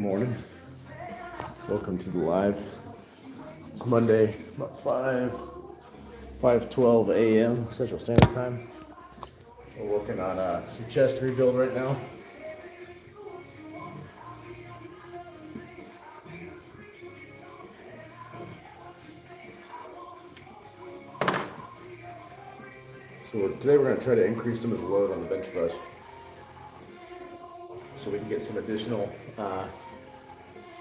morning. Welcome to the live. It's Monday, about 5:12 a.m. Central Standard Time. We're working on some chest rebuild right now. So today we're going to try to increase some of the load on the bench press so we can get some additional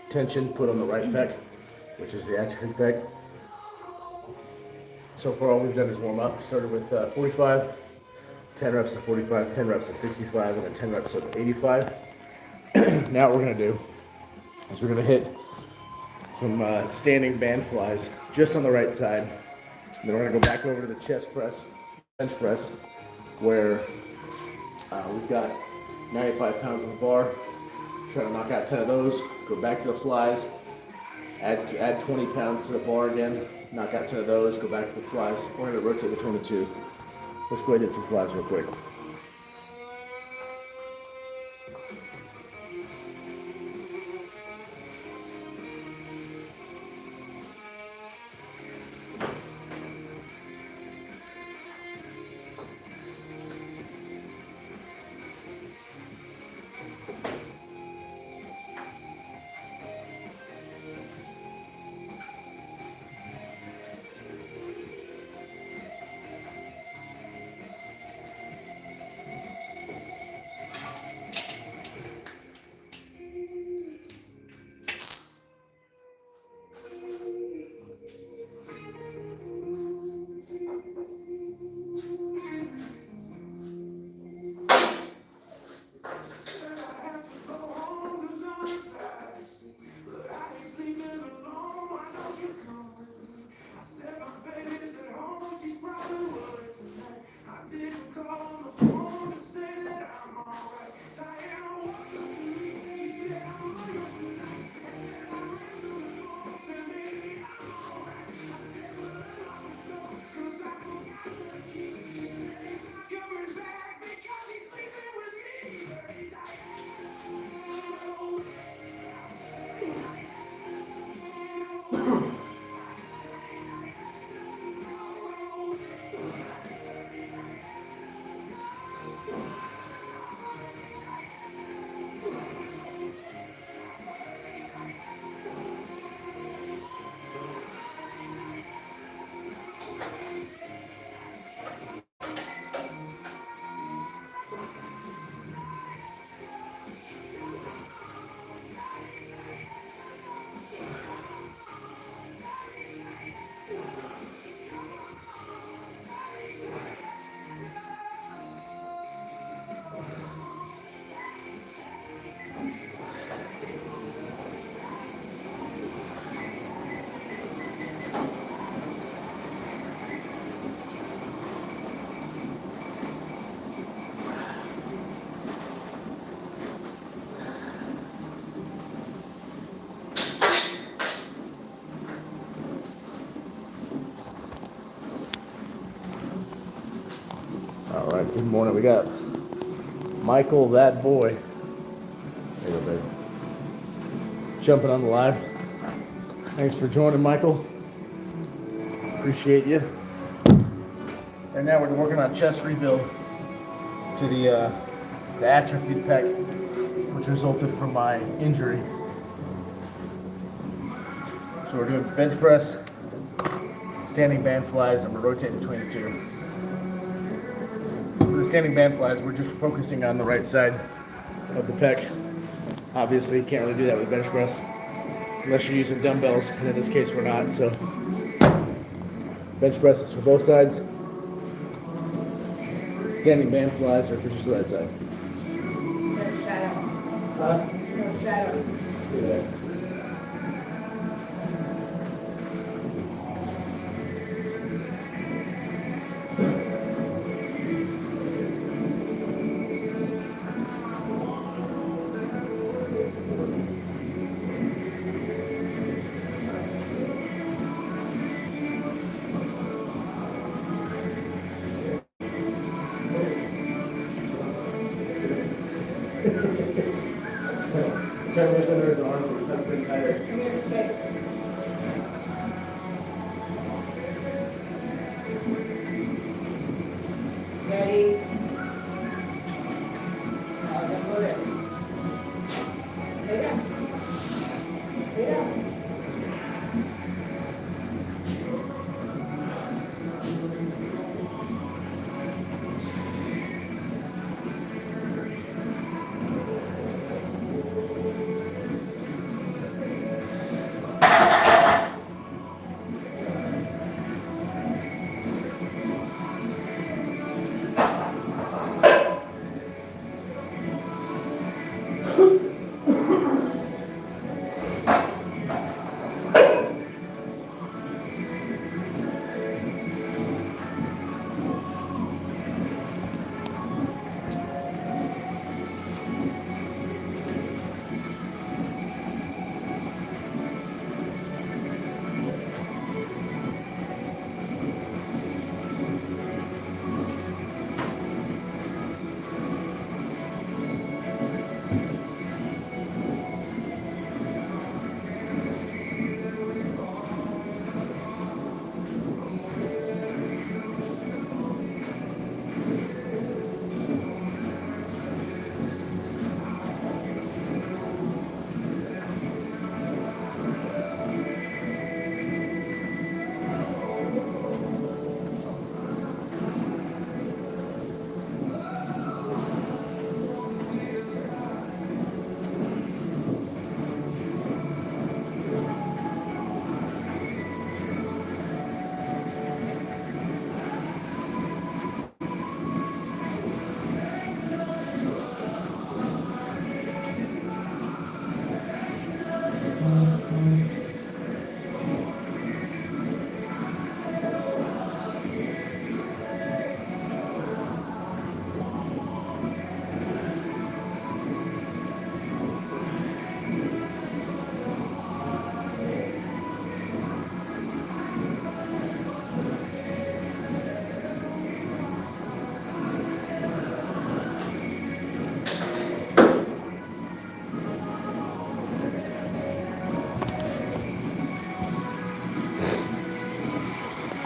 tension put on the right pec, which is the atrophy pec. So far all we've done is warm up. Started with 45, 10 reps of 45, 10 reps of 65, and then 10 reps of 85. Now what we're going to do is we're going to hit some standing band flies just on the right side. And then we're going to go back over to the chest press, bench press, where we've got 95 pounds on the bar. Try to knock out 10 of those. Go back to the flies. Add 20 pounds to the bar again. Knock out 10 of those. Go back to the flies. We're going to rotate between the two. Let's go ahead and hit some flies real quick. All right, good morning. We got Michael, that boy. There you go, baby. Jumping on the live. Thanks for joining, Michael. Appreciate you. And now we're working on chest rebuild to the atrophied pec, which resulted from my injury. So we're doing bench press, standing band flies, and we're rotating between the two. For the standing band flies, we're just focusing on the right side of the pec. Obviously, you can't really do that with bench press unless you're using dumbbells, and in this case, we're not. So, bench press is for both sides. Standing band flies are for just the right side. No shadow. No shadow. See that? Try to lift under his arm.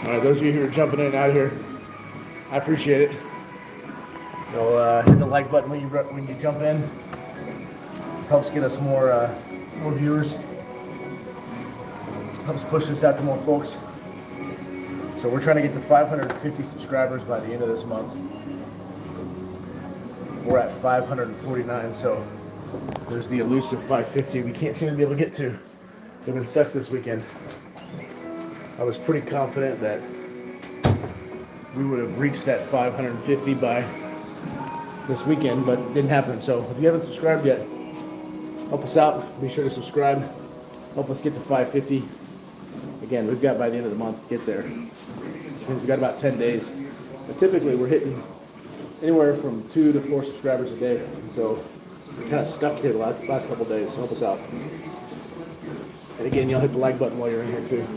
All right, those of you who are jumping in and out here, I appreciate it. So hit the like button when you jump in. Helps get us more viewers. Helps push this out to more folks. So we're trying to get to 550 subscribers by the end of this month. We're at 549, so there's the elusive 550 we can't seem to be able to get to. We've been stuck this weekend. I was pretty confident that we would have reached that 550 by this weekend, but it didn't happen. So if you haven't subscribed yet, help us out. Be sure to subscribe. Help us get to 550. Again, we've got by the end of the month to get there. Which means we've got about 10 days. But typically we're hitting anywhere from 2 to 4 subscribers a day. And so we're kind of stuck here the last couple of days. So help us out. And again, you'll hit the like button while you're in here too.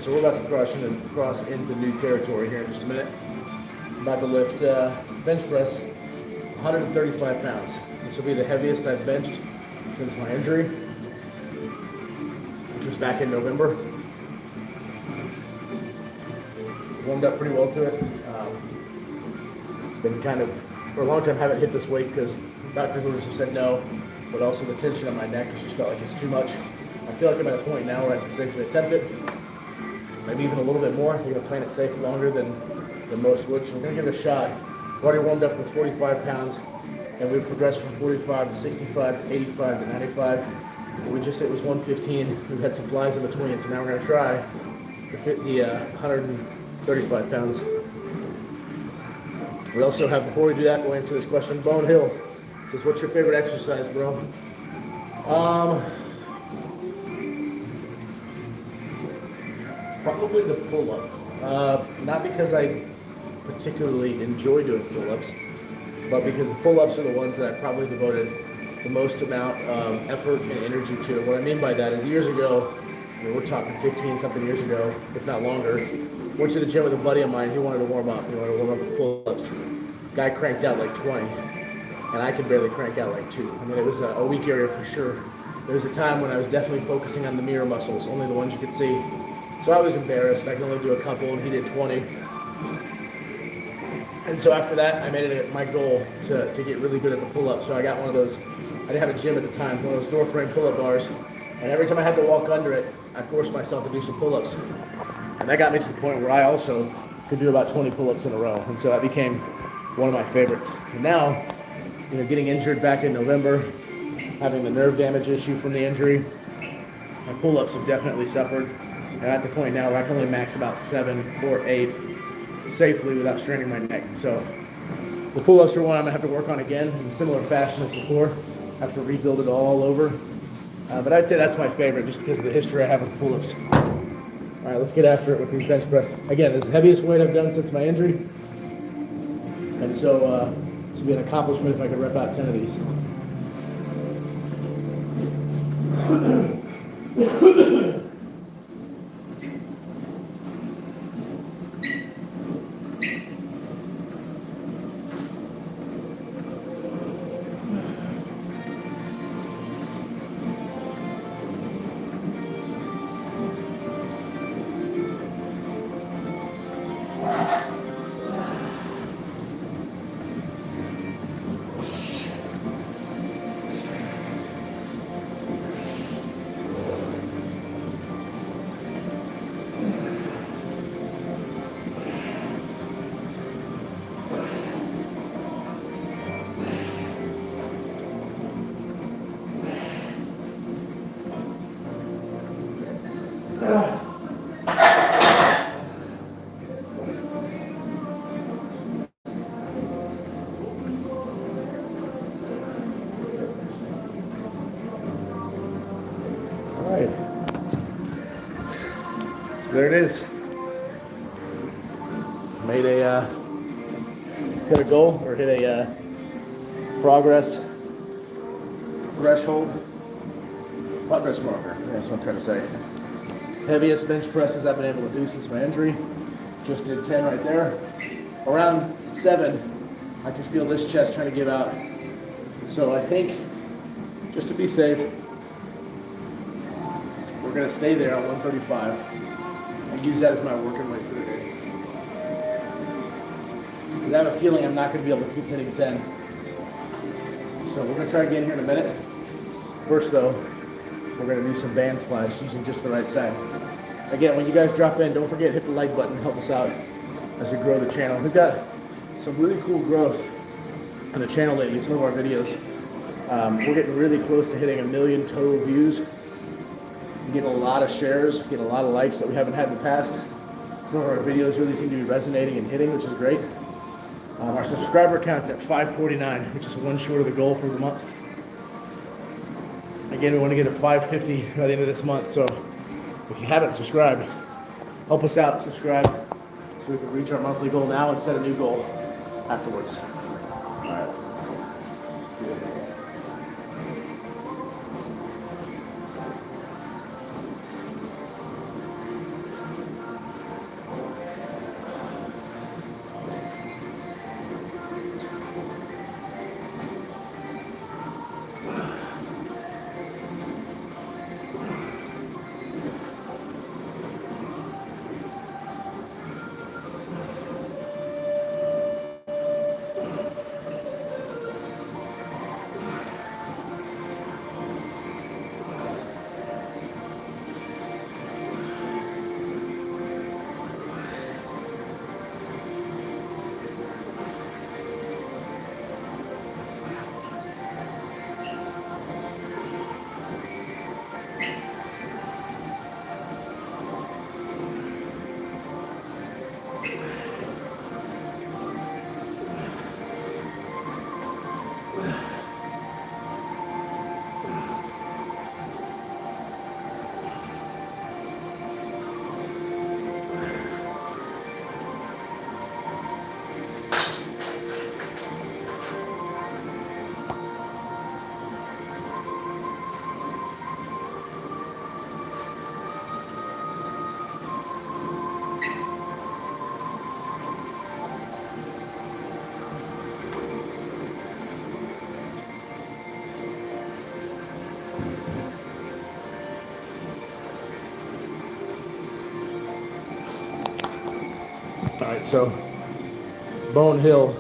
So we're about to cross into new territory here in just a minute. I'm about to lift bench press 135 pounds. This will be the heaviest I've benched since my injury, which was back in November. Warmed up pretty well to it. Been kind of, for a long time, haven't hit this weight because doctors would have said no, but also the tension on my neck has just felt like it's too much. I feel like I'm at a point now where I can safely attempt it, maybe even a little bit more. I'm going to plan it safe longer than most would, so we're going to give it a shot. We've already warmed up with 45 pounds, and we've progressed from 45 to 65 to 85 to 95. What we just hit was 115. We've had some flies in between, so now we're going to try to fit the 135 pounds. We also have, before we do that, we'll answer this question. Bone Hill says, what's your favorite exercise, bro? Probably the pull-up. Not because I particularly enjoy doing pull-ups, but because the pull-ups are the ones that I probably devoted the most amount of effort and energy to. And what I mean by that is years ago, we're talking 15 something years ago, if not longer, went to the gym with a buddy of mine. He wanted to warm up. He wanted to warm up with pull-ups. Guy cranked out like 20, and I could barely crank out like 2. I mean, it was a weak area for sure. There was a time when I was definitely focusing on the mirror muscles, only the ones you could see. So I was embarrassed. I could only do a couple, and he did 20. And so after that, I made it my goal to get really good at the pull-up. So I got one of those, I didn't have a gym at the time, one of those door frame pull-up bars. And every time I had to walk under it, I forced myself to do some pull-ups. And that got me to the point where I also could do about 20 pull-ups in a row. And so that became one of my favorites. And now, getting injured back in November, having the nerve damage issue from the injury, my pull-ups have definitely suffered. And at the point now where I can only max about 7 or 8 safely without straining my neck. So the pull-ups are one I'm gonna have to work on again in similar fashion as before. I have to rebuild it all over. But I'd say that's my favorite just because of the history I have with pull-ups. All right, let's get after it with these bench press. Again, it's the heaviest weight I've done since my injury. And so this would be an accomplishment if I could rep out 10 of these. There it is. Made a hit a goal or hit a progress threshold, progress marker. That's what I'm trying to say. Heaviest bench presses I've been able to do since my injury. Just did 10 right there. Around 7, I can feel this chest trying to give out. So I think, just to be safe, we're going to stay there on 135. And use that as my working weight for the day. Because I have a feeling I'm not going to be able to keep hitting 10. So we're going to try again here in a minute. First though, we're going to do some band flies using just the right side. Again, when you guys drop in, don't forget to hit the like button, help us out as we grow the channel. We've got some really cool growth on the channel lately, some of our videos. We're getting really close to hitting 1 million total views. We get a lot of shares, get a lot of likes that we haven't had in the past. Some of our videos really seem to be resonating and hitting, which is great. Our subscriber count's at 549, which is one short of the goal for the month. Again, we want to get to 550 by the end of this month, so if you haven't subscribed, help us out, subscribe, so we can reach our monthly goal now and set a new goal afterwards. All right. All right, so Bone Hill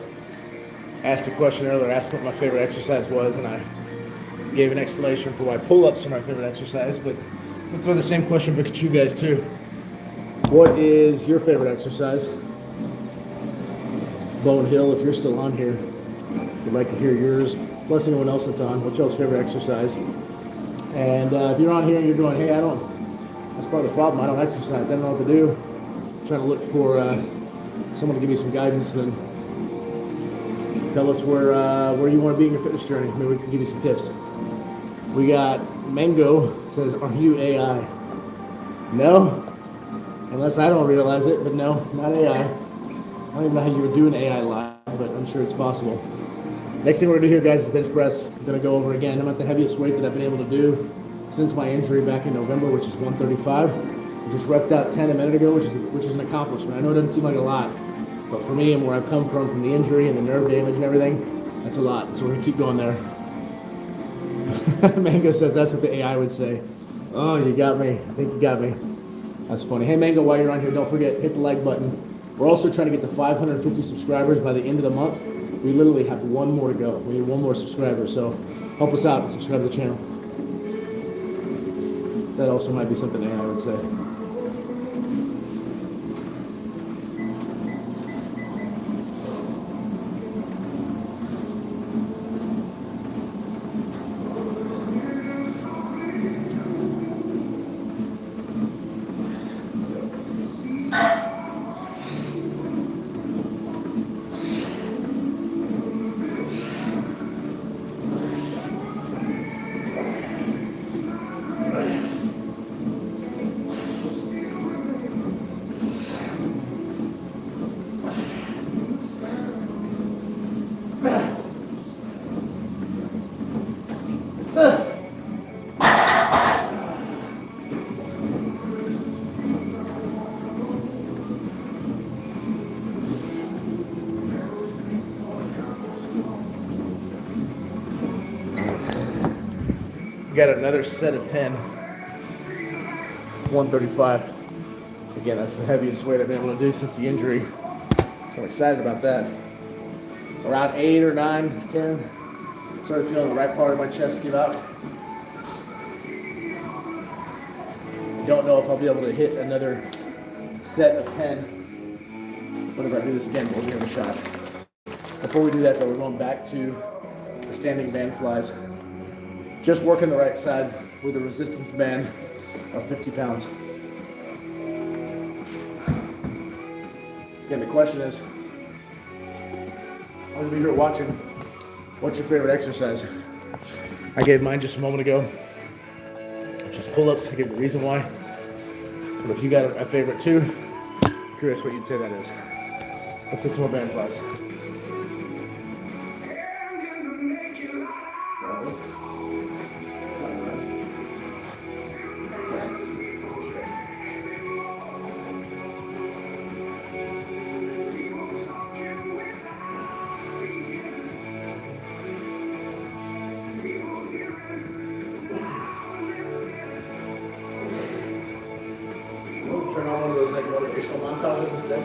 asked a question earlier, asked what my favorite exercise was, and I gave an explanation for why pull-ups are my favorite exercise, but I'll throw the same question back at you guys too. What is your favorite exercise? Bone Hill, if you're still on here, would like to hear yours, plus anyone else that's on. What's y'all's favorite exercise? And if you're on here and you're going, hey, that's part of the problem, I don't exercise, I don't know what to do. I'm trying to look for someone to give me some guidance, then tell us where you want to be in your fitness journey. Maybe we can give you some tips. We got Mango says, are you AI? No, unless I don't realize it, but no, not AI. I don't even know how you would do an AI live, but I'm sure it's possible. Next thing we're gonna do here, guys, is bench press. I'm gonna go over again. I'm at the heaviest weight that I've been able to do since my injury back in November, which is 135. I just repped out 10 a minute ago, which is an accomplishment. I know it doesn't seem like a lot, but for me and where I've come from the injury and the nerve damage and everything, that's a lot. So we're gonna keep going there. Mango says that's what the AI would say. Oh, you got me. I think you got me. That's funny. Hey, Mango, while you're on here, don't forget, hit the like button. We're also trying to get to 550 subscribers by the end of the month. We literally have one more to go. We need one more subscriber, so help us out and subscribe to the channel. That also might be something AI would say. Got another set of 10, 135. Again, that's the heaviest weight I've been able to do since the injury. So I'm excited about that. Around 8 or 9, 10, started feeling the right part of my chest give out. Don't know if I'll be able to hit another set of 10. But if I do this again, we'll give it a shot. Before we do that though, we're going back to the standing band flies. Just working the right side with a resistance band of 50 pounds. Again, the question is, all of you who are watching, what's your favorite exercise? I gave mine just a moment ago. Just pull-ups, I gave the reason why. But if you got a favorite too, I'm curious what you'd say that is. Let's hit some more band flies. Turn on one of those like motivational montages instead.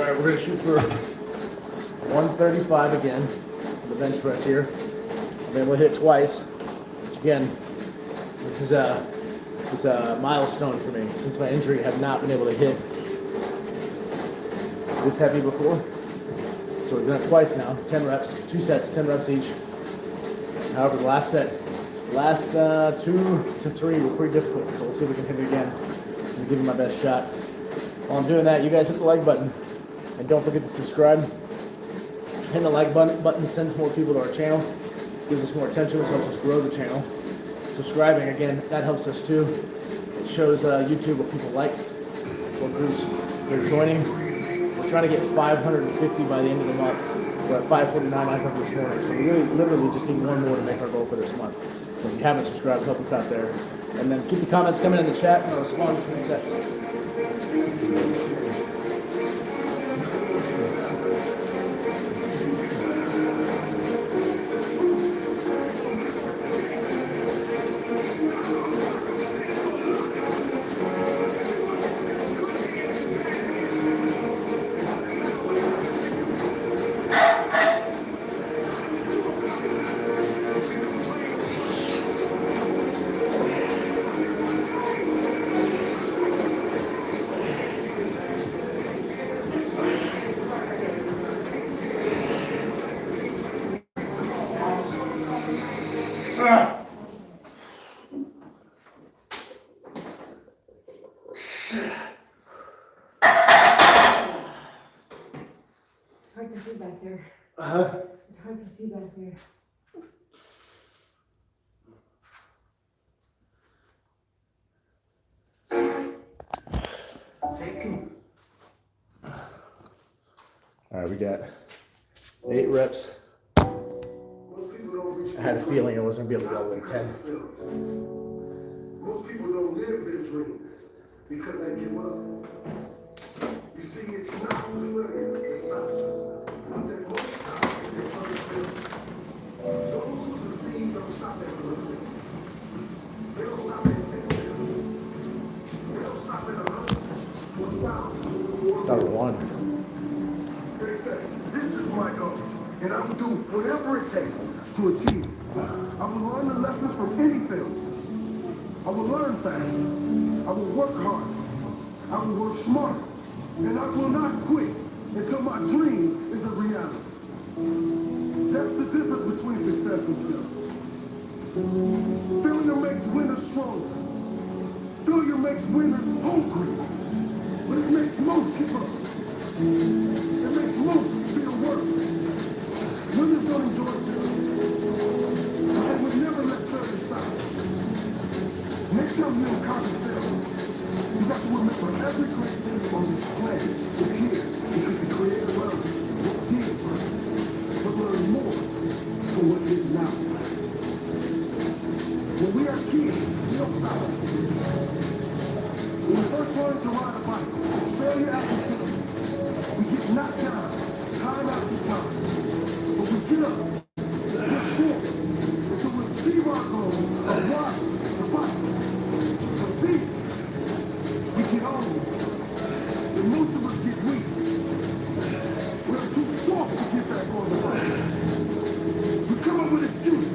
right, we're gonna shoot for 135 again, the bench press here. Then we'll hit twice, which again, this is a milestone for me. Since my injury, I have not been able to hit this heavy before. So we've done it twice now, 10 reps, 2 sets, 10 reps each. However, the last 2 to 3 were pretty difficult, so we'll see if we can hit it again. I'm gonna give it my best shot. While I'm doing that, you guys hit the like button. And don't forget to subscribe. Hitting the like button sends more people to our channel, gives us more attention, which helps us grow the channel. Subscribing, again, that helps us too. It shows YouTube what people like, what groups they're joining. We're trying to get 550 by the end of the month. We're at 549 as of this morning, so we really literally just need one more to make our goal for this month. So if you haven't subscribed, help us out there. And then keep the comments coming in the chat, and I'll respond between sets. Hard to see back there. Uh-huh. It's hard to see back there. All right, we got 8 reps. I had a feeling I wasn't gonna be able to go with 10. Most people don't live their dream because they give up. You see, it's not the failure that stops us, but that most stop at their first failure. Those who succeed don't stop at one failure. They don't stop at 10 failures. They don't stop at 100, 1,000. Start with 1. They say, this is my goal, and I will do whatever it takes to achieve it. I will learn the lessons from any failure. I will learn faster. I will work harder. I will work smarter. And I will not quit until my dream is a reality. That's the difference between success and failure. Failure makes winners stronger. Failure makes winners hungry. But it makes most give up. It makes most feel worthless. Winners don't enjoy failure. I would never let failure stop. Next time you encounter failure, you got to remember every great thing on this planet is here because the Creator learned what did work, but learned more from what did not work. When we are kids, we don't stop. When we first learn to ride a bike, it's failure after failure. We get knocked down time after time, but we get up, push forward until we achieve our goal of riding the bike. But then we get on, and most of us get weak. We're too soft to get back on the bike. We come up with excuses.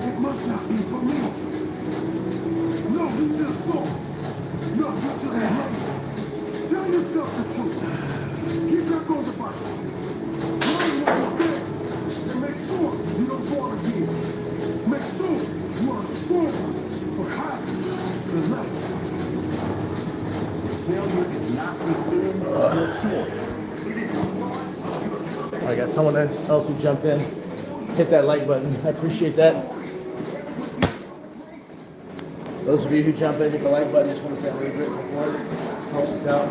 It must not be for me. No, you just soft. No, you just lazy. Tell yourself the truth. Get back on the bike. Learn what you fail. And make sure you don't fall again. Make sure you are stronger for having the lesson. Failure is not within your story. It is the start of your purpose. I got someone else who jumped in. Hit that like button. I appreciate that. Those of you who jump in, hit the like button. Just want to say I'm really grateful for it. Helps us out.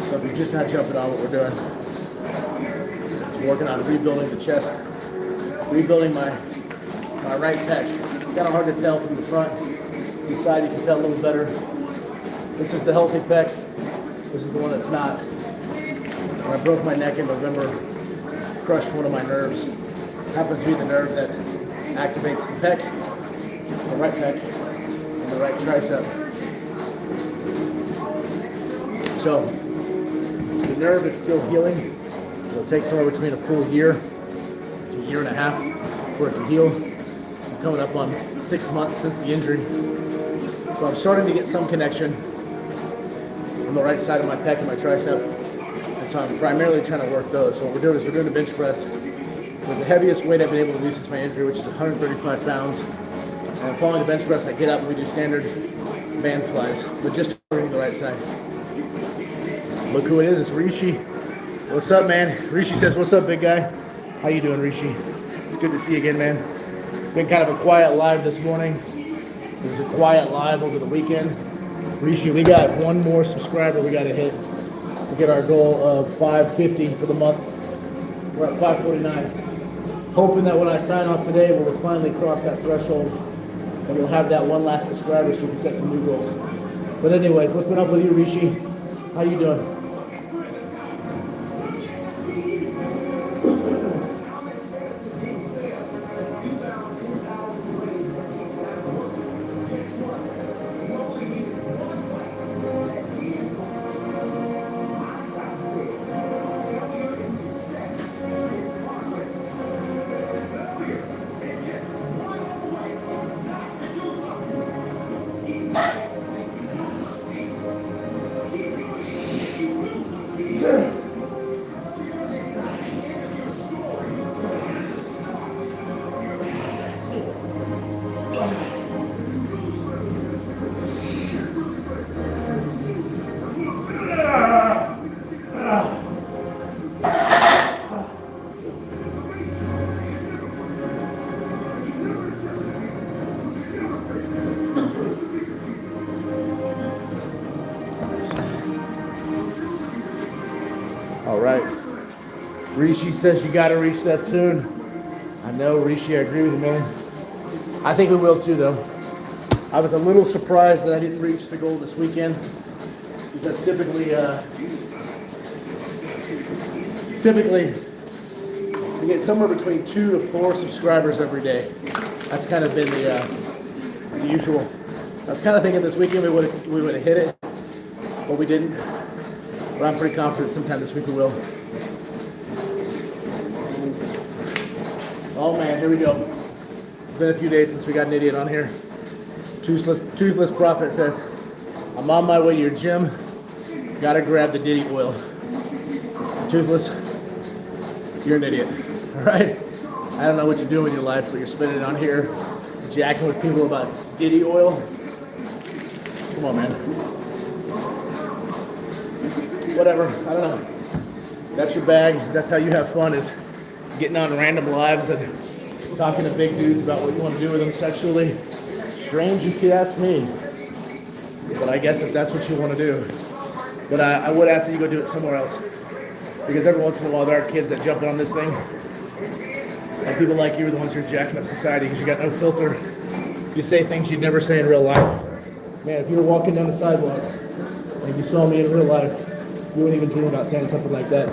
So if you're just not jumping on what we're doing, just working on rebuilding the chest, rebuilding my right pec. It's kind of hard to tell from the front. The side you can tell a little better. This is the healthy pec. This is the one that's not. When I broke my neck in November, crushed one of my nerves. Happens to be the nerve that activates the pec. the right pec, and the right tricep. So the nerve is still healing. It'll take somewhere between a full year to a year and a half for it to heal. I'm coming up on 6 months since the injury. So I'm starting to get some connection on the right side of my pec and my tricep. And so I'm primarily trying to work those. So what we're doing is we're doing a bench press with the heaviest weight I've been able to do since my injury, which is 135 pounds. And following the bench press, I get up and we do standard band flies, but just targeting the right side. Look who it is, it's Rishi. What's up, man? Rishi says, what's up, big guy? How you doing, Rishi? It's good to see you again, man. It's been kind of a quiet live this morning. It was a quiet live over the weekend. Rishi, we got one more subscriber we got to hit to get our goal of 550 for the month. We're at 549. Hoping that when I sign off today, we'll finally cross that threshold and we'll have that one last subscriber so we can set some new goals. But anyways, what's been up with you, Rishi? How you doing? All right. Rishi says you got to reach that soon. I know, Rishi, I agree with you, man. I think we will too, though. I was a little surprised that I didn't reach the goal this weekend because typically we get somewhere between 2 to 4 subscribers every day. That's kind of been the usual. I was kind of thinking this weekend we would have hit it, but we didn't. But I'm pretty confident sometime this week we will. Oh man, here we go. It's been a few days since we got an idiot on here. Toothless Prophet says, I'm on my way to your gym. Gotta grab the Diddy oil. Toothless, you're an idiot. All right? I don't know what you're doing with your life, but you're spending it on here, jacking with people about Diddy oil. Come on, man. Whatever, I don't know. That's your bag. That's how you have fun, is getting on random lives and talking to big dudes about what you want to do with them sexually. Strange if you ask me. But I guess if that's what you want to do. But I would ask that you go do it somewhere else. Because every once in a while there are kids that jump on this thing. And people like you are the ones who are jacking up society because you got no filter. You say things you'd never say in real life. Man, if you were walking down the sidewalk and you saw me in real life, you wouldn't even dream about saying something like that.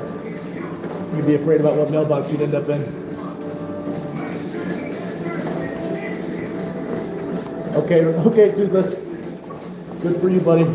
You'd be afraid about what mailbox you'd end up in. Okay, Toothless. Good for you, buddy.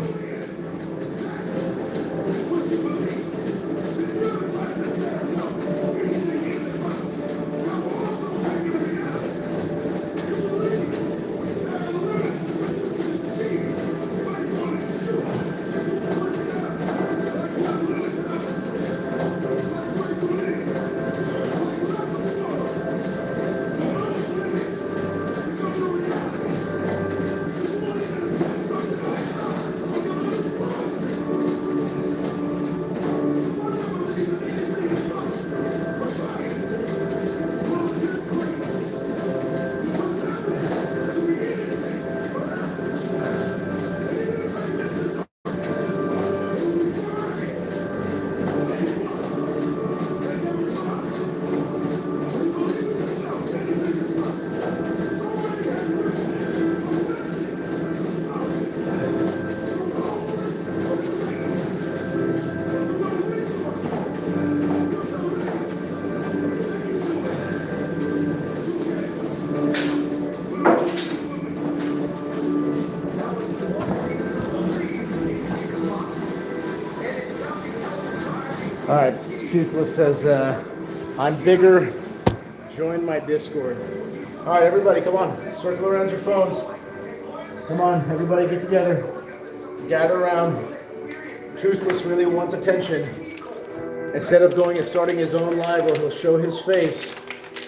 All right, Toothless says, I'm bigger. Join my Discord. All right, everybody, come on. Circle around your phones. Come on, everybody get together. Gather around. Toothless really wants attention. Instead of going and starting his own live where he'll show his face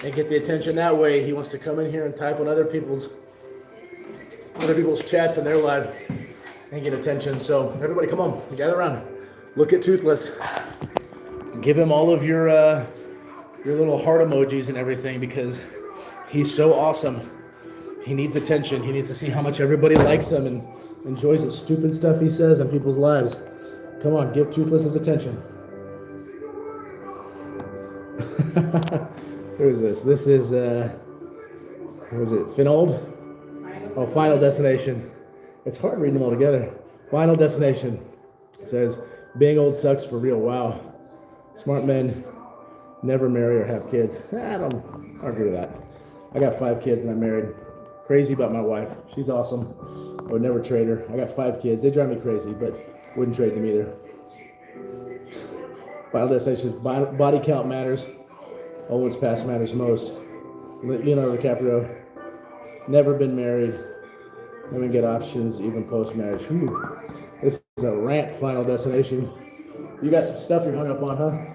and get the attention that way, he wants to come in here and type on other people's chats in their live and get attention. So everybody come on, gather around. Look at Toothless. Give him all of your little heart emojis and everything because he's so awesome. He needs attention. He needs to see how much everybody likes him and enjoys the stupid stuff he says in people's lives. Come on, give Toothless his attention. Who is this? This is, what was it, Finold? Oh, Final Destination. It's hard reading them all together. Final Destination. It says, being old sucks for real. Wow. Smart men never marry or have kids. I don't agree with that. I got 5 kids and I'm married. Crazy about my wife. She's awesome. I would never trade her. I got 5 kids. They drive me crazy, but wouldn't trade them either. Final Destination is body count matters. Always past matters most. Leonardo DiCaprio. Never been married. Women get options even post-marriage. This is a rant, Final Destination. You got some stuff you're hung up on, huh?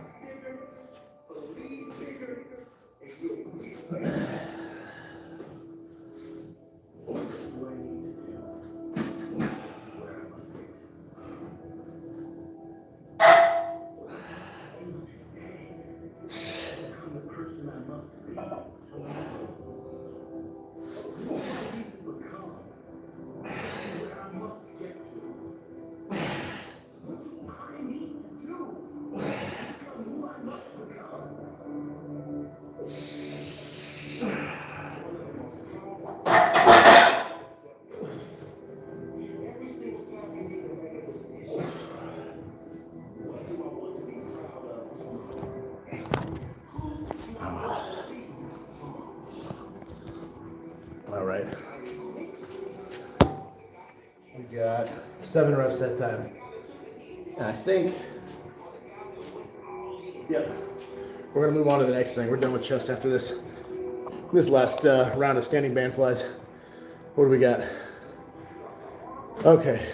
All right. We got 7 reps that time. And I think, yep, we're gonna move on to the next thing. We're done with chest after this last round of standing band flies. What do we got? Okay.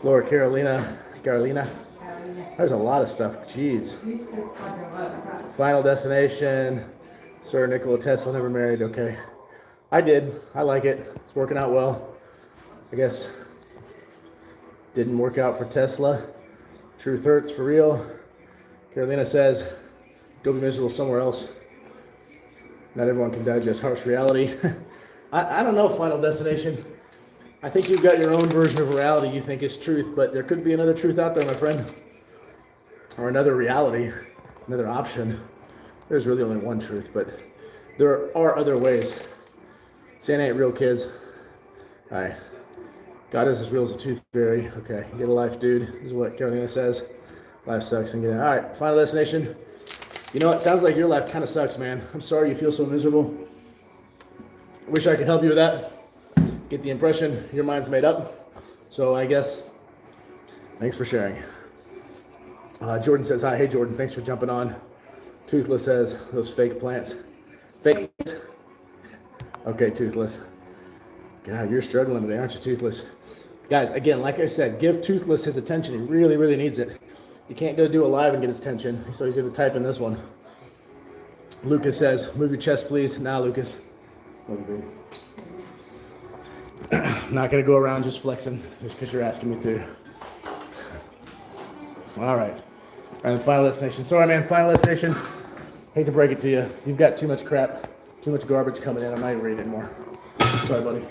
Laura Carolina. There's a lot of stuff. Jeez. Final Destination. Sir Nikola Tesla never married. Okay. I did. I like it. It's working out well. I guess didn't work out for Tesla. Truth hurts for real. Carolina says, go be miserable somewhere else. Not everyone can digest harsh reality. I don't know, Final Destination. I think you've got your own version of reality you think is truth, but there could be another truth out there, my friend. Or another reality, another option. There's really only one truth, but there are other ways. Santa ain't real, kids. All right. God is as real as a tooth fairy. Okay, get a life, dude. This is what Carolina says. Life sucks and get it. All right, Final Destination. You know, it sounds like your life kind of sucks, man. I'm sorry you feel so miserable. I wish I could help you with that. Get the impression your mind's made up. So I guess, thanks for sharing. Jordan says, hi. Hey, Jordan, thanks for jumping on. Toothless says, those fake plants. Fake. Okay, Toothless. God, you're struggling today, aren't you, Toothless? Guys, again, like I said, give Toothless his attention. He really, really needs it. You can't go do a live and get his attention, so he's going to type in this one. Lucas says, move your chest, please. Nah, Lucas. I'm not going to go around just flexing just because you're asking me to. All right. And Final Destination. Sorry, man. Final Destination. Hate to break it to you. You've got too much crap, too much garbage coming in. I'm not even reading anymore. Sorry, buddy.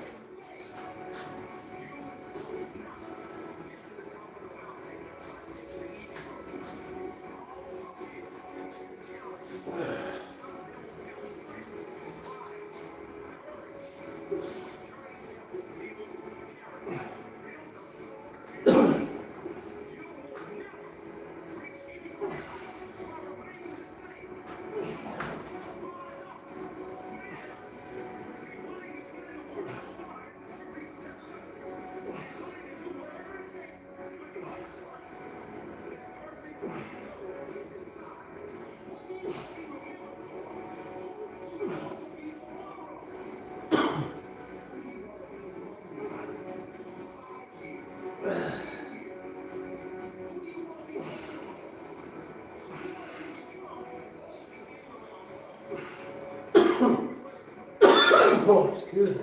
Oh, excuse me.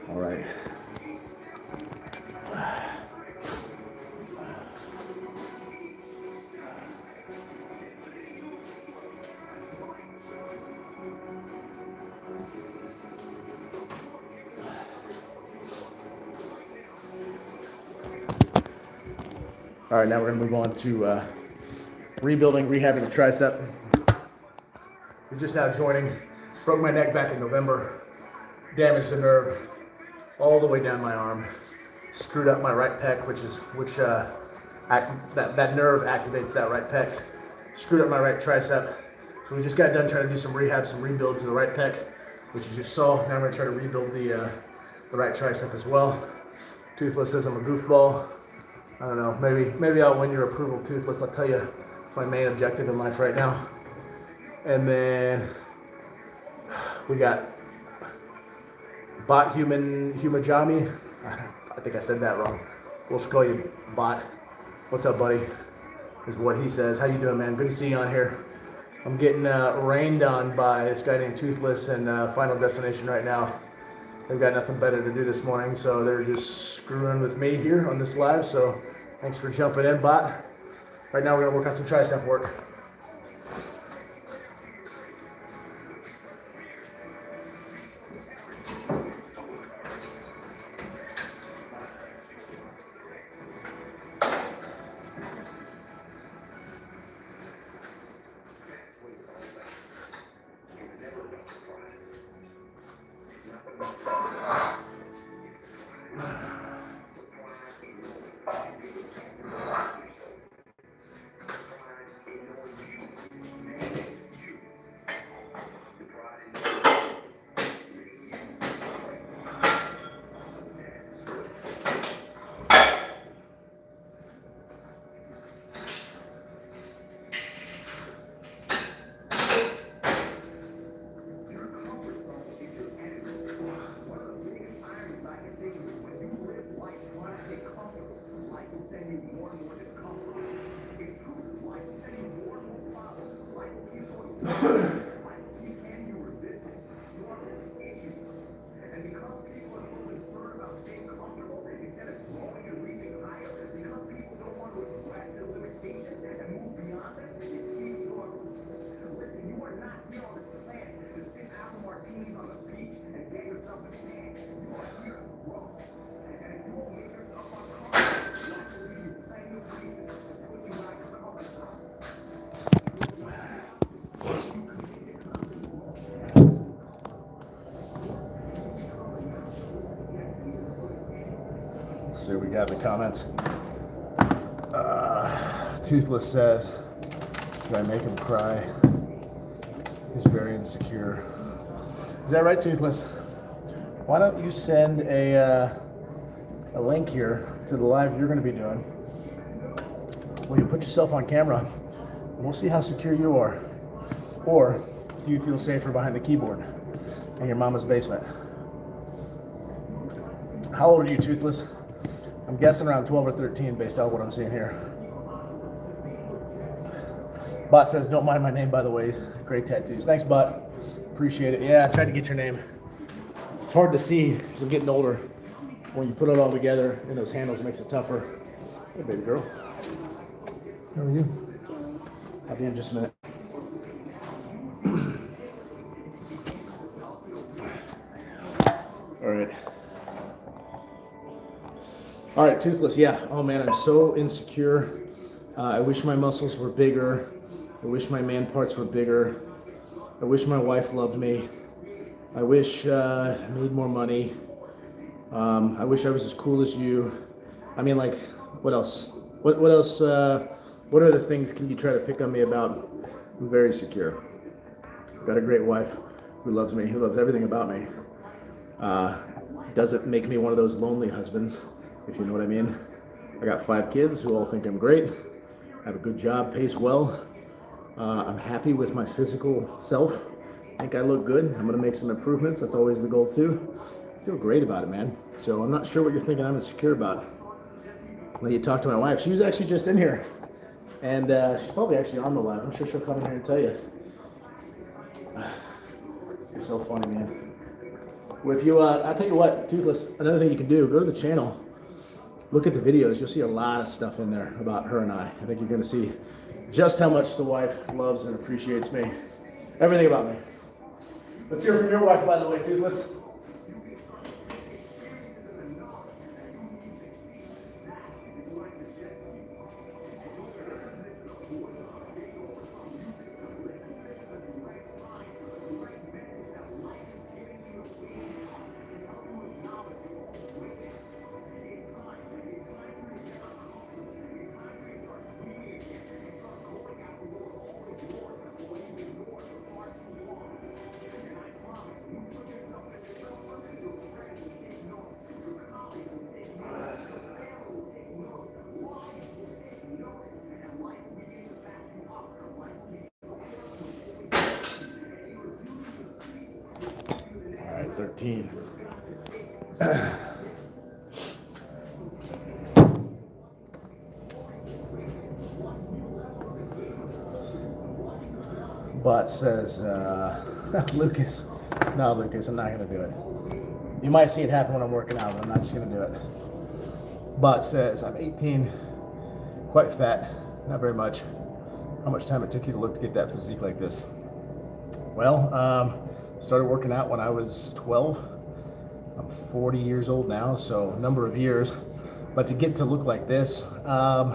All right. All right, now we're gonna move on to rebuilding, rehabbing the tricep. We're just now joining. Broke my neck back in November, damaged the nerve all the way down my arm, screwed up my right pec, that nerve activates that right pec, screwed up my right tricep. So we just got done trying to do some rehab, some rebuild to the right pec, which you just saw. Now I'm gonna try to rebuild the right tricep as well. Toothless says I'm a goofball. I don't know, maybe I'll win your approval, Toothless. I'll tell you, it's my main objective in life right now. And then we got Bot Humajami. I think I said that wrong. We'll just call you Bot. What's up, buddy? Is what he says. How you doing, man? Good to see you on here. I'm getting rained on by this guy named Toothless and Final Destination right now. They've got nothing better to do this morning, so they're just screwing with me here on this live. So thanks for jumping in, Bot. Right now we're gonna work on some tricep work. Let's see what we got in the comments. Toothless says, should I make him cry? He's very insecure. Is that right, Toothless? Why don't you send a link here to the live you're going to be doing? Will you put yourself on camera? And we'll see how secure you are. Or do you feel safer behind the keyboard in your mama's basement? How old are you, Toothless? I'm guessing around 12 or 13 based on what I'm seeing here. Bot says, don't mind my name, by the way. Great tattoos. Thanks, Bot. Appreciate it. Yeah, I tried to get your name. It's hard to see because I'm getting older. When you put it all together in those handles, it makes it tougher. Hey, baby girl. How are you? I'll be in just a minute. All right. All right, Toothless. Yeah. Oh, man, I'm so insecure. I wish my muscles were bigger. I wish my man parts were bigger. I wish my wife loved me. I wish I made more money. I wish I was as cool as you. I mean, like, what else? What else? What other things can you try to pick on me about? I'm very secure. I've got a great wife who loves me, who loves everything about me. Doesn't make me one of those lonely husbands, if you know what I mean. I got 5 kids who all think I'm great. I have a good job, pays well. I'm happy with my physical self. I think I look good. I'm gonna make some improvements. That's always the goal too. I feel great about it, man. So I'm not sure what you're thinking I'm insecure about. let you talk to my wife. She was actually just in here, and she's probably actually on the live. I'm sure she'll come in here and tell you. You're so funny, man. Well, if you, I'll tell you what, Toothless, another thing you can do, go to the channel, look at the videos. You'll see a lot of stuff in there about her and I. I think you're going to see just how much the wife loves and appreciates me. Everything about me. Let's hear from your wife, by the way, Toothless. All right, 13. But says, Lucas, no, Lucas, I'm not going to do it. You might see it happen when I'm working out, but I'm not just going to do it. But says, I'm 18, quite fat, not very much. How much time it took you to look to get that physique like this? Well, started working out when I was 12. I'm 40 years old now, so a number of years. But to get to look like this, I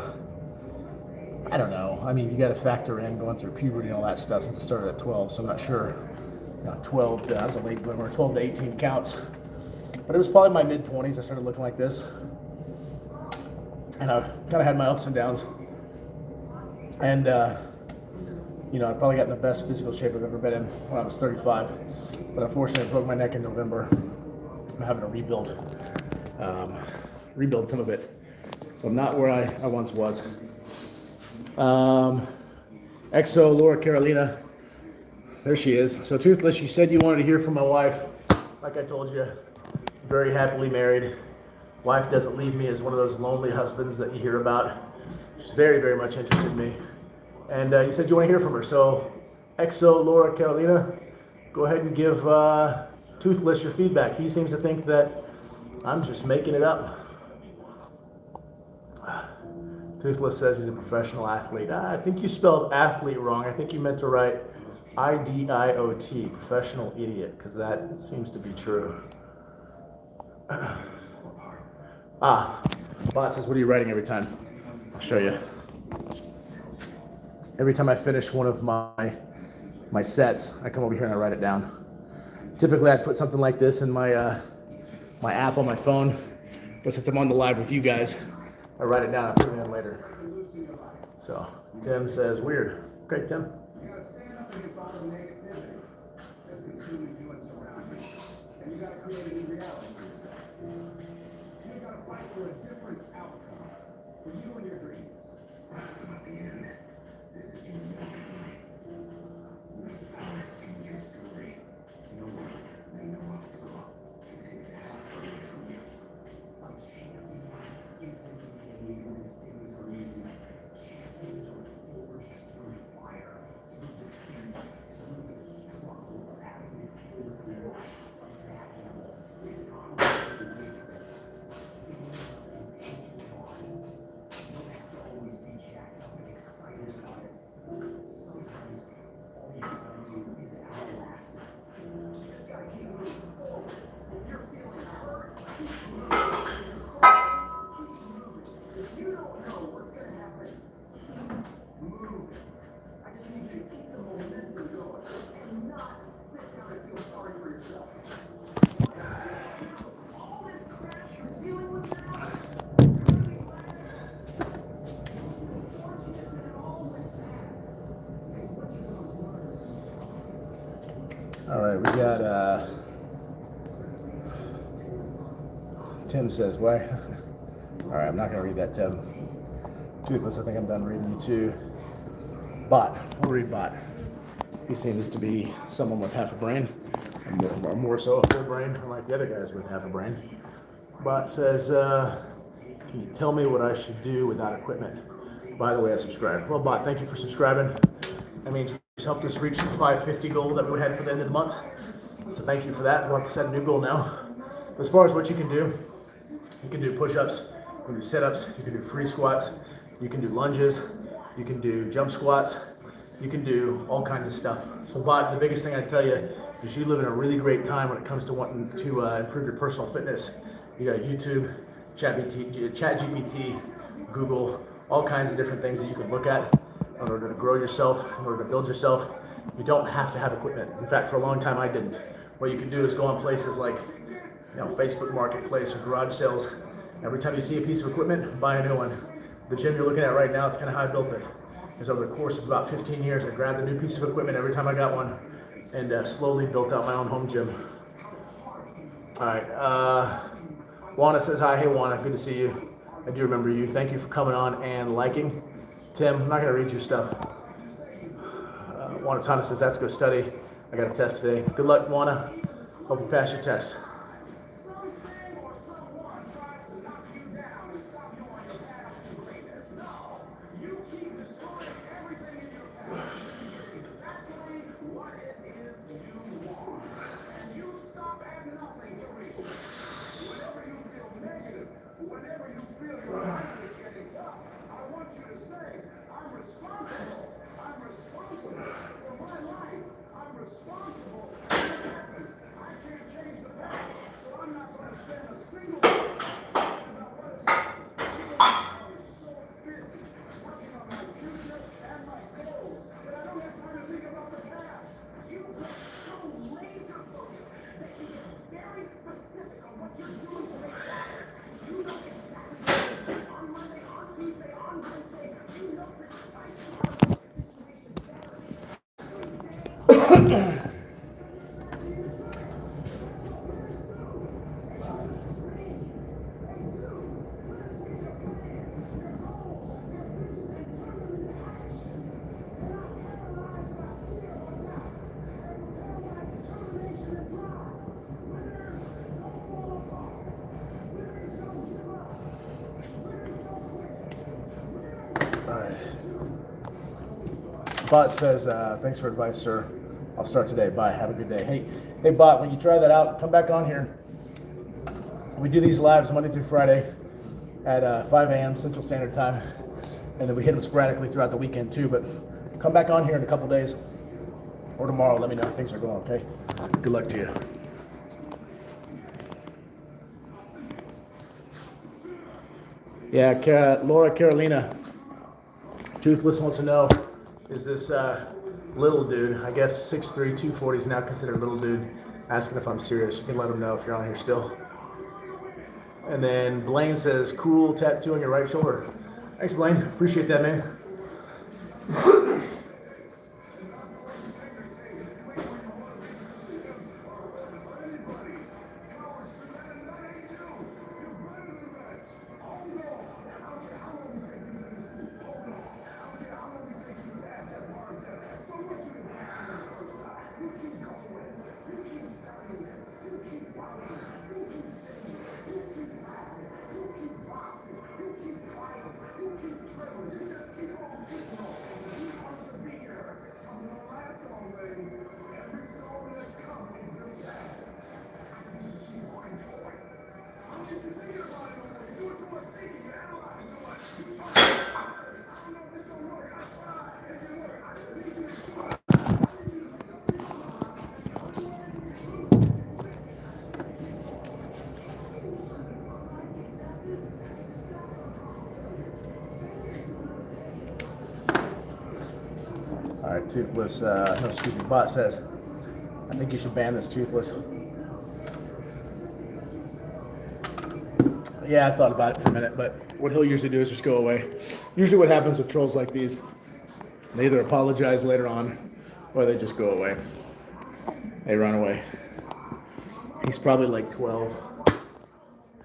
don't know. I mean, you got to factor in going through puberty and all that stuff since I started at 12, so I'm not sure. 12 to, I was a late bloomer, 12 to 18 counts. But it was probably my mid-20s I started looking like this. And I kind of had my ups and downs. And, I probably got in the best physical shape I've ever been in when I was 35. But unfortunately, I broke my neck in November. I'm having to rebuild some of it. So I'm not where I once was. Exo Laura Carolina, there she is. So Toothless, you said you wanted to hear from my wife. Like I told you, very happily married. Wife doesn't leave me as one of those lonely husbands that you hear about. She's very, very much interested in me. And you said you want to hear from her. So Exo Laura Carolina, go ahead and give Toothless your feedback. He seems to think that I'm just making it up. Toothless says he's a professional athlete. I think you spelled athlete wrong. I think you meant to write IDIOT, professional idiot, because that seems to be true. Bot says, what are you writing every time? I'll show you. Every time I finish one of my sets, I come over here and I write it down. Typically, I'd put something like this in my my app on my phone, but since I'm on the live with you guys, I write it down, I put it in later. So, Tim says, weird. Okay, Tim. You gotta stand up against all the negativity that's consuming you and surrounding you. And you gotta create a new reality for yourself. You gotta fight for a different outcome for you and your dreams. This is not the end. This is your new beginning. You have the power to change your story. No one and no obstacle can take that away from you. A champion isn't made when things are easy. Champions are forged through fire, through defeat, through the struggle of having to deal with the worst imaginable and not walking away from it. Standing up and taking it on. You don't have to always be jacked up and excited about it. Sometimes all you gotta do is outlast it. You just gotta keep moving forward. If you're feeling hurt, keep moving. If you're crying, keep moving. If you don't know what's gonna happen, keep moving. I just need you to keep the momentum going and not sit down and feel sorry for yourself. All this crap you're dealing with now, you're fortunate that it all went bad. Because what you're gonna learn in this process. All right, we got, Tim says, why? All right, I'm not going to read that, Tim. Toothless, I think I'm done reading you too. Bot, we'll read Bot. He seems to be someone with half a brain, more so a full brain, unlike the other guys with half a brain. Bot says, Can you tell me what I should do without equipment? By the way, I subscribed. Well, bot, thank you for subscribing. That means you just helped us reach the 550 goal that we had for the end of the month. So thank you for that. We'll have to set a new goal now. As far as what you can do push-ups, you can do sit-ups, you can do free squats, you can do lunges, you can do jump squats, you can do all kinds of stuff. So bot, the biggest thing I tell you is you live in a really great time when it comes to wanting to improve your personal fitness. You got YouTube, ChatGPT, Google, all kinds of different things that you can look at in order to grow yourself, in order to build yourself. You don't have to have equipment. In fact, for a long time I didn't. What you can do is go on places like Facebook Marketplace or garage sales. Every time you see a piece of equipment, buy a new one. The gym you're looking at right now, it's kind of how I built it. Because over the course of about 15 years, I grabbed a new piece of equipment every time I got one and slowly built out my own home gym. All right, Juana says hi. Hey Juana, good to see you. I do remember you. Thank you for coming on and liking. Tim, I'm not gonna read your stuff. Juana Tana says I have to go study. I got a test today. Good luck, Juana. Hope you pass your test. Bot says, thanks for advice, sir. I'll start today. Bye. Have a good day. Hey, Bot, when you try that out, come back on here. We do these lives Monday through Friday at 5 a.m. Central Standard Time. And then we hit them sporadically throughout the weekend too. But come back on here in a couple days or tomorrow. Let me know how things are going, okay? Good luck to you. Yeah, Laura Carolina, Toothless wants to know, is this little dude, I guess 6'3", 240 is now considered a little dude, asking if I'm serious. You can let him know if you're on here still. And then Blaine says, cool tattoo on your right shoulder. Thanks, Blaine. Appreciate that, man. All right, Toothless, no, excuse me, Bot says, I think you should ban this Toothless. Yeah, I thought about it for a minute, but what he'll usually do is just go away. Usually what happens with trolls like these, they either apologize later on, or they just go away. They run away. He's probably like 12.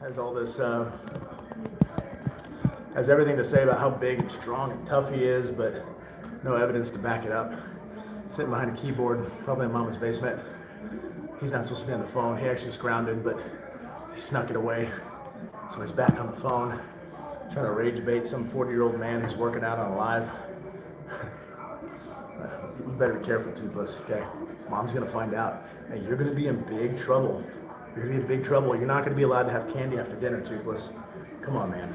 Has all this, has everything to say about how big and strong and tough he is, but no evidence to back it up. Sitting behind a keyboard, probably in Mama's basement. He's not supposed to be on the phone. He actually was grounded, but he snuck it away. So he's back on the phone. Trying to rage bait some 40-year-old man who's working out on live. You better be careful, Toothless, okay? Mom's gonna find out. Hey, you're gonna be in big trouble. You're gonna be in big trouble. You're not gonna be allowed to have candy after dinner, Toothless. Come on, man.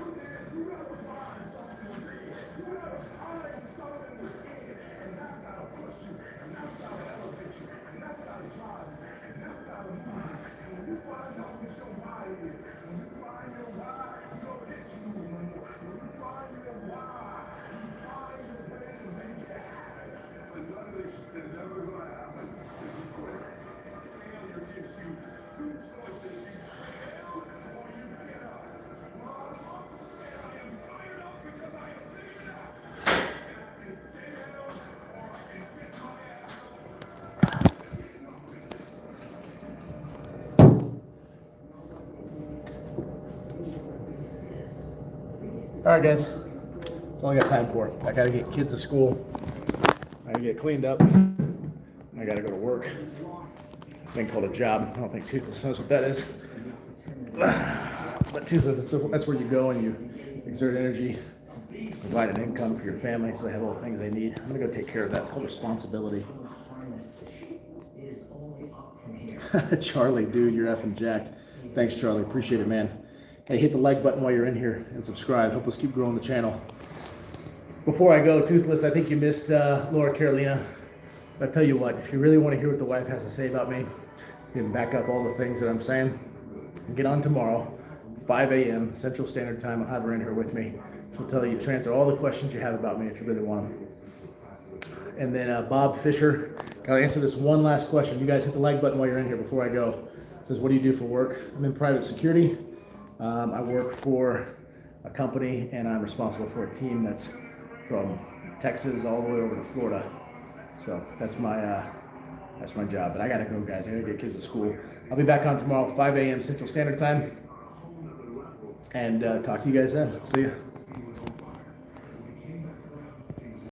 All right, guys. That's all I got time for. I gotta get kids to school. I gotta get cleaned up. I gotta go to work. A thing called a job. I don't think Toothless knows what that is. But Toothless, that's where you go and you exert energy, provide an income for your family so they have all the things they need. I'm gonna go take care of that. It's called responsibility. Charlie, dude, you're effing jacked. Thanks, Charlie. Appreciate it, man. Hey, hit the like button while you're in here and subscribe. Help us keep growing the channel. Before I go, Toothless, I think you missed Laura Carolina. But I tell you what, if you really want to hear what the wife has to say about me, you can back up all the things that I'm saying. Get on tomorrow, 5 a.m. Central Standard Time. I'll have her in here with me. She'll tell you, she'll answer all the questions you have about me if you really want them. And then Bob Fisher, gotta answer this one last question. You guys hit the like button while you're in here before I go. It says, what do you do for work? I'm in private security. I work for a company and I'm responsible for a team that's from Texas all the way over to Florida. So that's my job. But I gotta go, guys. I gotta get kids to school. I'll be back on tomorrow, 5 a.m. Central Standard Time. And talk to you guys then. See ya.